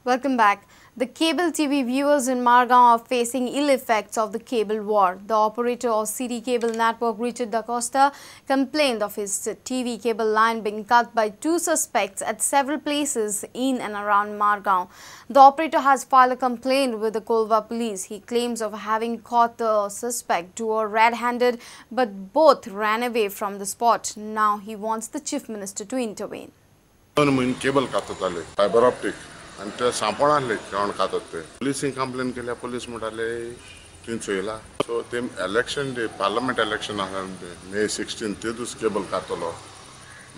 Welcome back. The cable TV viewers in Margao are facing ill effects of the cable war. The operator of CD Cable Network, Richard Da Costa, complained of his TV cable line being cut by two suspects at several places in and around Margao. The operator has filed a complaint with the Kolva police. He claims of having caught the suspect duo red-handed, but both ran away from the spot. Now he wants the Chief Minister to intervene. Cable fiber optic. And ते सांपणाले कोण खातात ते policing complain केल्या police म्हणाले तीन सो ते election day parliament election आहा May 16 ते दुस केबल कातलो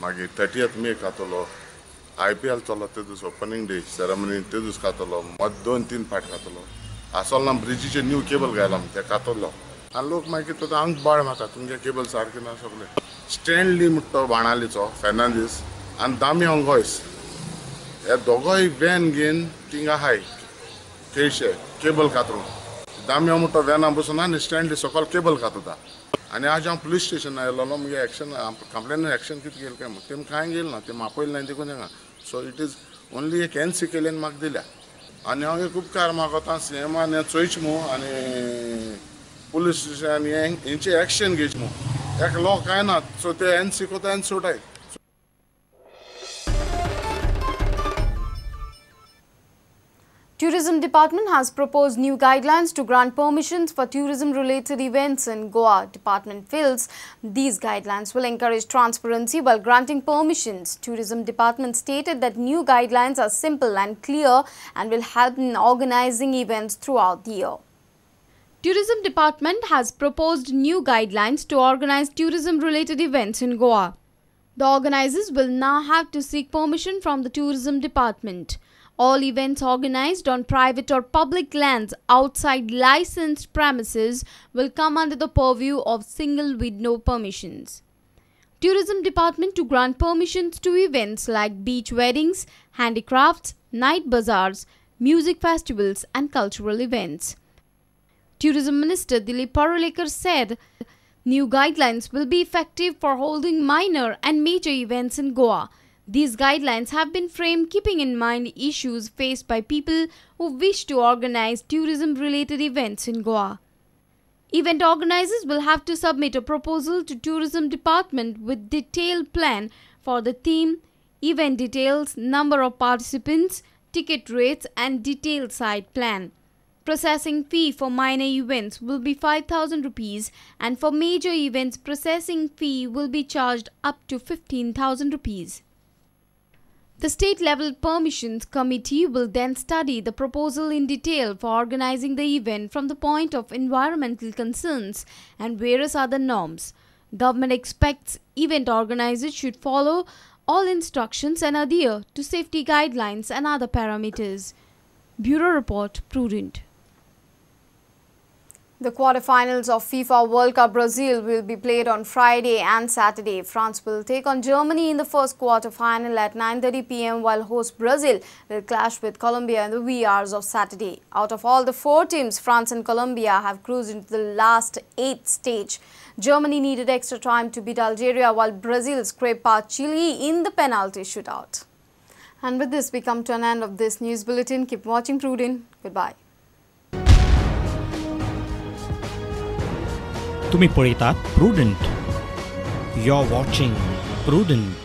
मागे 30th May कातलो IPL चलो ते दुस ओपनिंग डे सेरेमनी ते दुस कातलो मत 2-3 पार्ट कातलो असल ना ब्रिजीचे न्यू केबल घायलाम ते कातलो आणि लोक मागे तो अंग बाळ माता तुमगे केबल सारखे ना सगळे स्टँडली म्हणतो बाणालीचो फर्नांडीस आणि दामी अंगोयस या दोघोय वॅन घेऊन थिंगा हाय केशे केबल कातरून दामी मोठो वॅना बसून आनी स्टँडली सकल केबल कातता आणि आज हांव पुलीस स्टेशन आयलो मगे एक्शन कंप्लेन एक्शन कितें केलें काय तेम कांय गेल ना तेम आपयलें ना देखून हांगा सो इट इज ओन्ली एक NC केलें म्हाका दिल्या आनी हांव एक उपकार मागोता CMान हें चोयच मू आनी पुलीस स्टेशन हेंची एक्शन घेच मू एक लॉ कांय ना सो ते NC कोता आनी सोडाय. Tourism Department has proposed new guidelines to grant permissions for tourism-related events in Goa. Department feels these guidelines will encourage transparency while granting permissions. Tourism Department stated that new guidelines are simple and clear and will help in organizing events throughout the year. Tourism Department has proposed new guidelines to organize tourism-related events in Goa. The organizers will now have to seek permission from the Tourism Department. All events organized on private or public lands outside licensed premises will come under the purview of single window permissions. Tourism Department to grant permissions to events like beach weddings, handicrafts, night bazaars, music festivals and cultural events. Tourism Minister Dilip Parulekar said new guidelines will be effective for holding minor and major events in Goa. These guidelines have been framed keeping in mind issues faced by people who wish to organize tourism-related events in Goa. Event organizers will have to submit a proposal to Tourism Department with detailed plan for the theme, event details, number of participants, ticket rates and detailed site plan. Processing fee for minor events will be 5,000 rupees and for major events processing fee will be charged up to 15,000 rupees. The state-level permissions committee will then study the proposal in detail for organizing the event from the point of environmental concerns and various other norms. Government expects event organizers should follow all instructions and adhere to safety guidelines and other parameters. Bureau Report, Prudent. The quarterfinals of FIFA World Cup Brazil will be played on Friday and Saturday. France will take on Germany in the first quarterfinal at 9:30 p.m. while host Brazil will clash with Colombia in the wee hours of Saturday. Out of all the four teams, France and Colombia have cruised into the last 8th stage. Germany needed extra time to beat Algeria while Brazil scraped past Chile in the penalty shootout. And with this, we come to an end of this news bulletin. Keep watching Prudent. Goodbye. तुम्ही पळयतात Prudent. You're watching Prudent.